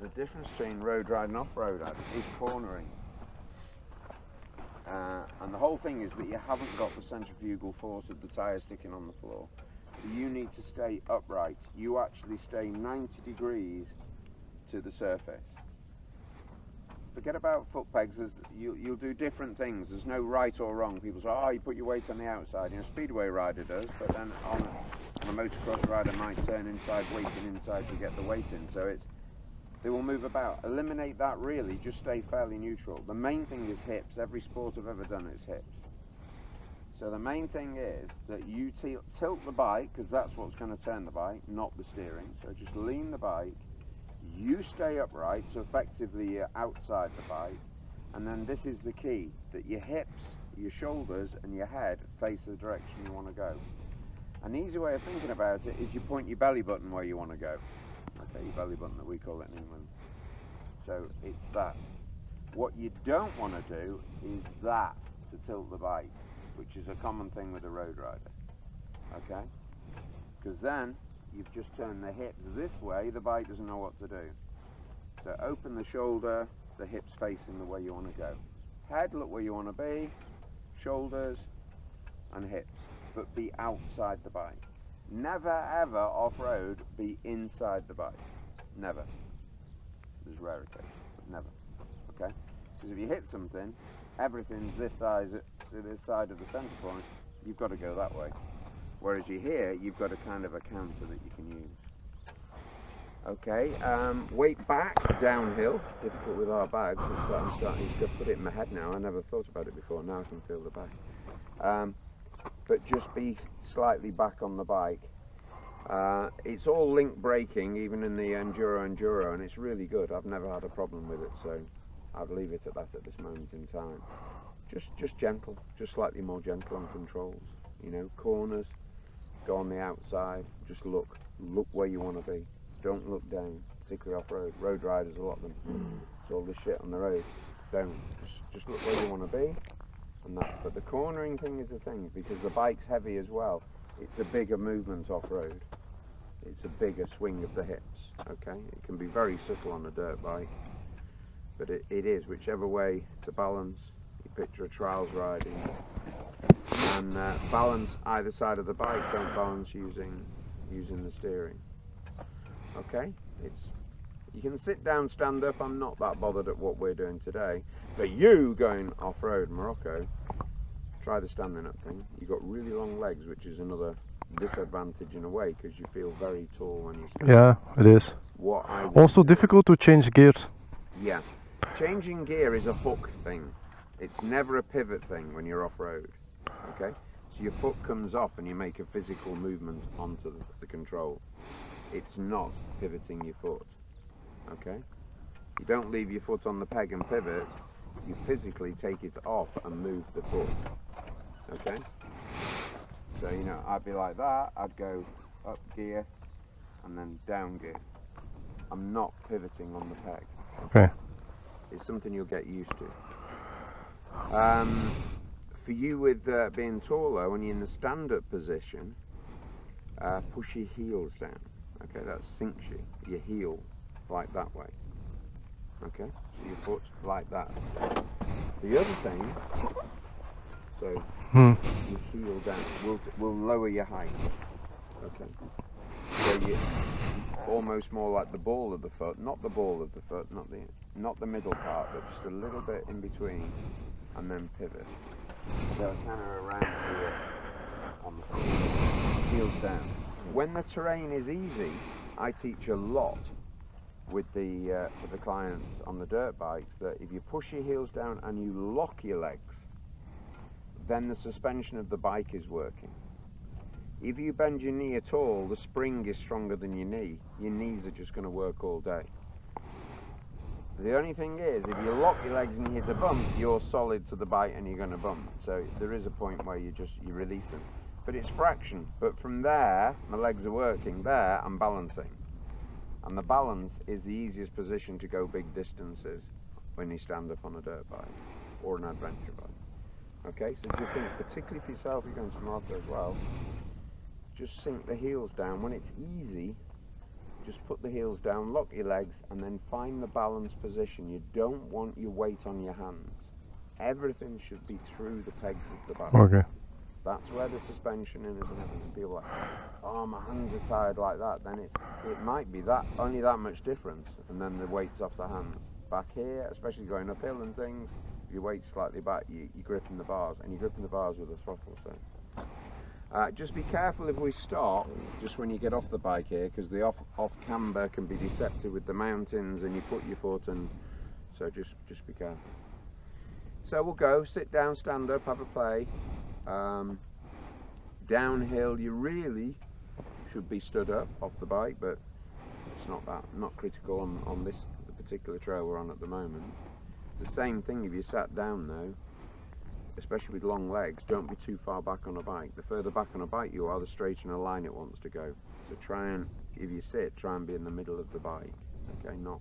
the difference between road ride and off-road is cornering. And the whole thing is that you haven't got the centrifugal force of the tyre sticking on the floor. So you need to stay upright. You actually stay 90 degrees to the surface. Forget about foot pegs. You'll do different things. There's no right or wrong. People say, oh, you put your weight on the outside. You know, speedway rider does, but then on a motocross rider might turn inside weight and inside to get the weight in. So they will move about. Eliminate that really, just stay fairly neutral. The main thing is hips. Every sport I've ever done is hips. So the main thing is that you tilt the bike, because that's what's going to turn the bike, not the steering. So just lean the bike. You stay upright, so effectively you're outside the bike, and then this is the key, that your hips, your shoulders and your head face the direction you want to go. An easy way of thinking about it is you point your belly button where you want to go. Okay, your belly button that we call it in England. So it's that. What you don't want to do is that, to tilt the bike, which is a common thing with a road rider. Okay? Because then you've just turned the hips this way, the bike doesn't know what to do. So open the shoulder, the hips facing the way you want to go. Head, look where you want to be, shoulders and hips, but be outside the bike. Never ever off-road be inside the bike. Never. There's rare occasions, but never. Okay? Because if you hit something, everything's this side of the centre point, you've got to go that way. Whereas you here, you've got a kind of a counter that you can use. Okay, weight back, downhill, difficult with our bags. I'm starting to put it in my head now. I never thought about it before, now I can feel the back. But just be slightly back on the bike. It's all link braking, even in the Enduro, and it's really good. I've never had a problem with it, so I'd leave it at that at this moment in time. Just gentle, just slightly more gentle on controls. You know, corners, go on the outside, just look where you want to be. Don't look down, particularly off-road. Road riders, a lot of them, it's all this shit on the road. Don't, just look where you want to be, and that. But the cornering thing is the thing, because the bike's heavy as well. It's a bigger movement off-road. It's a bigger swing of the hips, okay? It can be very subtle on a dirt bike, but it is, whichever way to balance. You picture a trials riding, and balance either side of the bike, don't balance using the steering. Okay, you can sit down, stand up. I'm not that bothered at what we're doing today. But you going off-road Morocco, try the standing up thing. You've got really long legs, which is another disadvantage in a way, because you feel very tall when you stand. Yeah, it is. Also difficult to change gears. Yeah, changing gear is a hook thing. It's never a pivot thing when you're off-road. Okay, so your foot comes off and you make a physical movement onto the control. It's not pivoting your foot. Okay, you don't leave your foot on the peg and pivot. You physically take it off and move the foot. Okay, so you know, I'd be like that. I'd go up gear and then down gear. I'm not pivoting on the peg. Okay, it's something you'll get used to. For you with being taller, when you're in the stand-up position, push your heels down. Okay, that sinks you. Your heel like that way. Okay, so your foot like that. The other thing, so your heel down will lower your height. Okay, so you almost more like the ball of the foot, not the ball of the foot, not the middle part, but just a little bit in between, and then pivot. So kind of around here on the foot, heels down. When the terrain is easy, I teach a lot with the clients on the dirt bikes that if you push your heels down and you lock your legs, then the suspension of the bike is working. If you bend your knee at all, the spring is stronger than your knee. Your knees are just going to work all day. The only thing is, if you lock your legs and you hit a bump, you're solid to the bike and you're going to bump. So there is a point where you release them. But it's fraction. But from there, my legs are working. There, I'm balancing. And the balance is the easiest position to go big distances when you stand up on a dirt bike or an adventure bike. Okay, so just think, particularly for yourself, you're going to Morocco as well, just sink the heels down. When it's easy, just put the heels down, lock your legs, and then find the balance position. You don't want your weight on your hands. Everything should be through the pegs of the bike. Okay. That's where the suspension is, and everything. People are like, oh, my hands are tired like that. Then it might be that only that much difference, and then the weight's off the hands. Back here, especially going uphill and things, your weight's slightly back. You're gripping the bars, and you're gripping the bars with a throttle. So just be careful if we stop, just when you get off the bike here, because the off camber can be deceptive with the mountains, and you put your foot, and so just be careful. So we'll go, sit down, stand up, have a play. Downhill, you really should be stood up off the bike, but it's not critical on this particular trail we're on at the moment. The same thing if you sat down though, especially with long legs, don't be too far back on a bike. The further back on a bike you are, the straighter in a line it wants to go. So try and, if you sit, try and be in the middle of the bike. Okay, not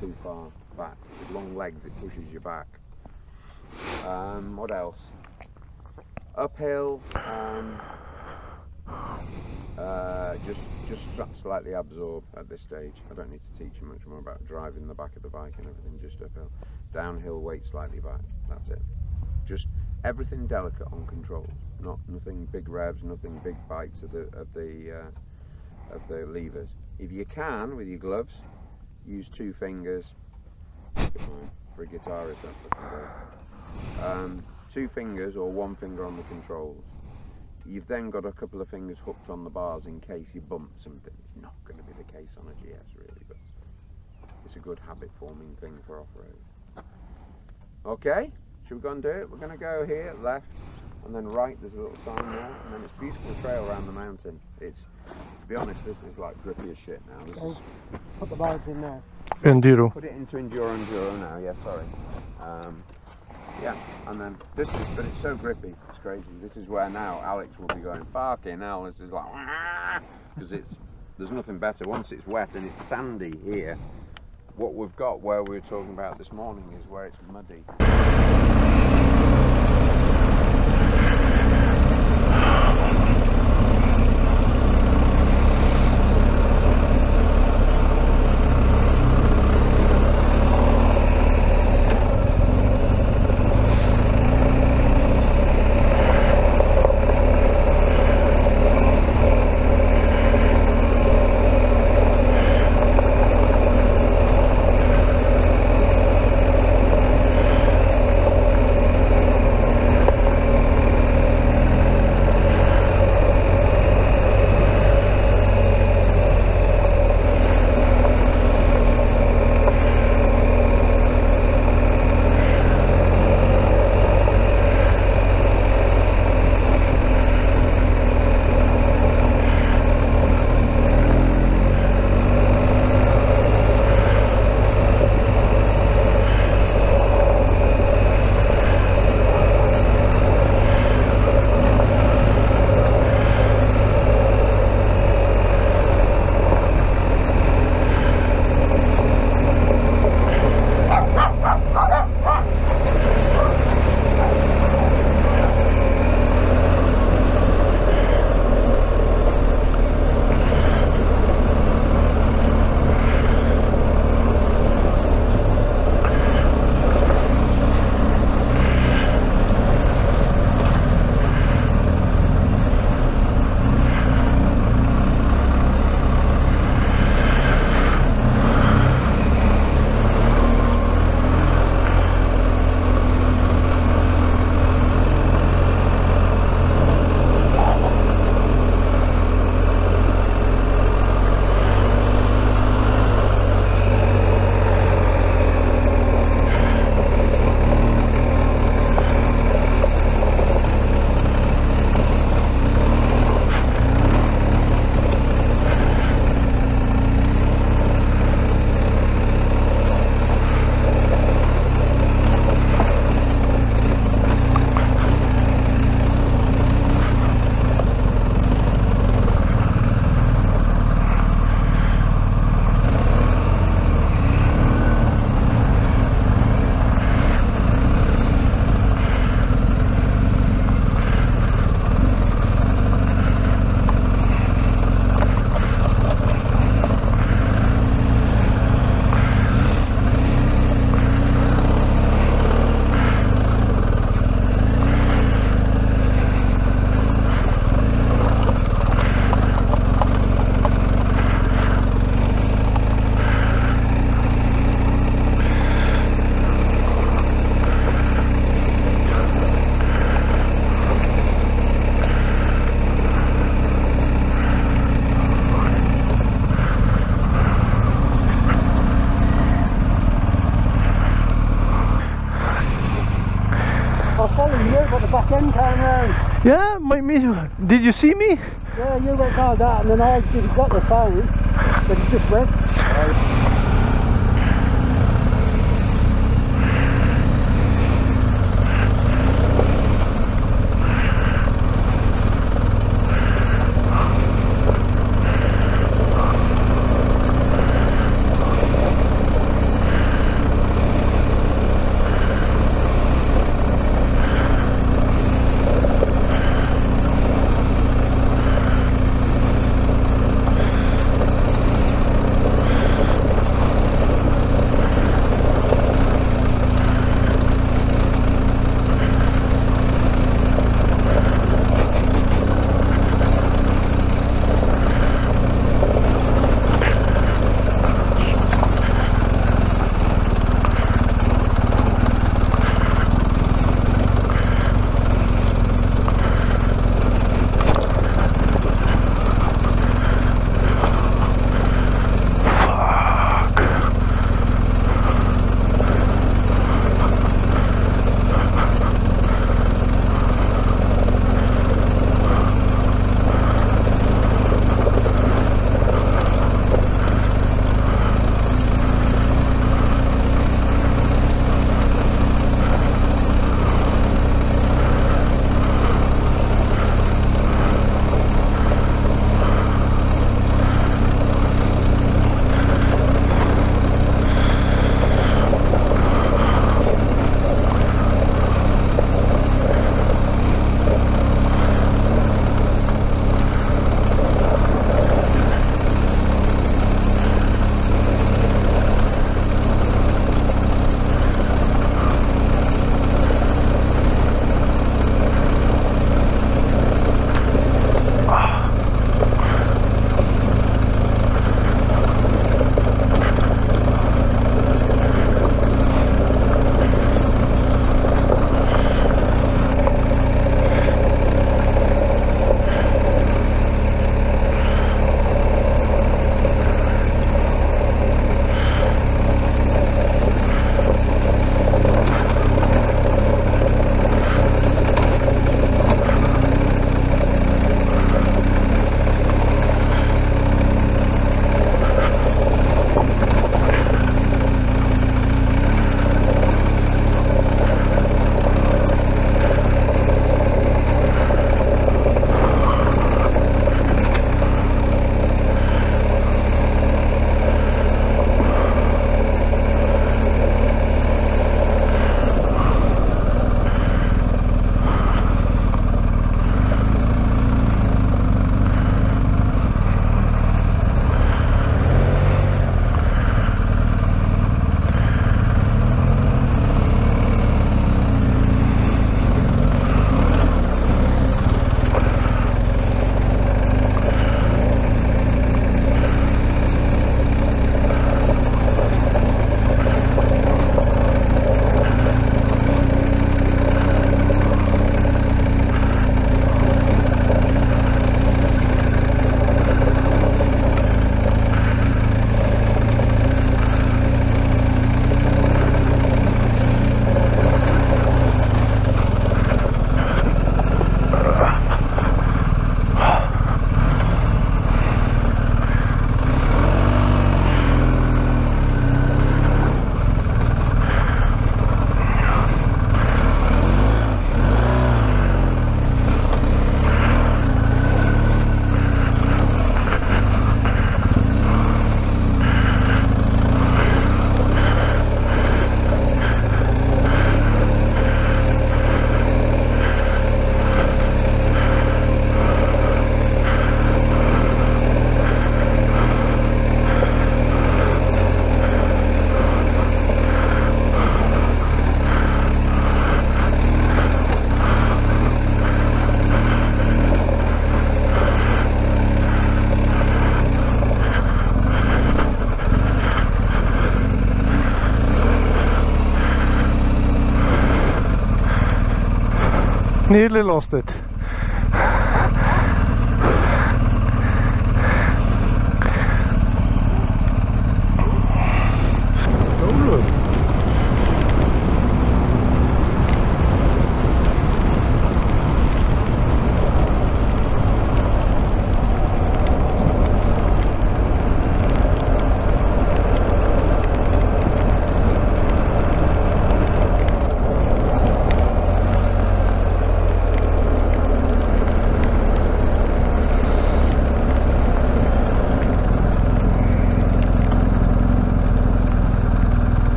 too far back. With long legs it pushes you back. What else? Uphill, just slightly absorb at this stage. I don't need to teach you much more about driving the back of the bike and everything, just uphill. Downhill, weight slightly back, that's it. Just everything delicate on controls, nothing big revs, nothing big bites of the levers. If you can, with your gloves, use 2 fingers. For a guitarist, that's looking good. 2 fingers or 1 finger on the controls. You've then got a couple of fingers hooked on the bars in case you bump something. It's not going to be the case on a GS really, but it's a good habit forming thing for off-road. Okay, should we go and do it? We're going to go here, left, and then right. There's a little sign there, and then it's a beautiful trail around the mountain. It's, to be honest, this is like grippy as shit now. This is, put the bars in there. Enduro. put it into enduro now. Yeah, sorry. Yeah, and then this is, but it's so grippy, it's crazy. This is where now Alex will be going, fucking hell, this is like, because there's nothing better. Once it's wet and it's sandy here, what we've got where we were talking about this morning is where it's muddy. was following you, but the back end came round. Yeah, did you see me? Yeah, you went like that, and then I didn't got the sound, but it just went. Nearly lost it.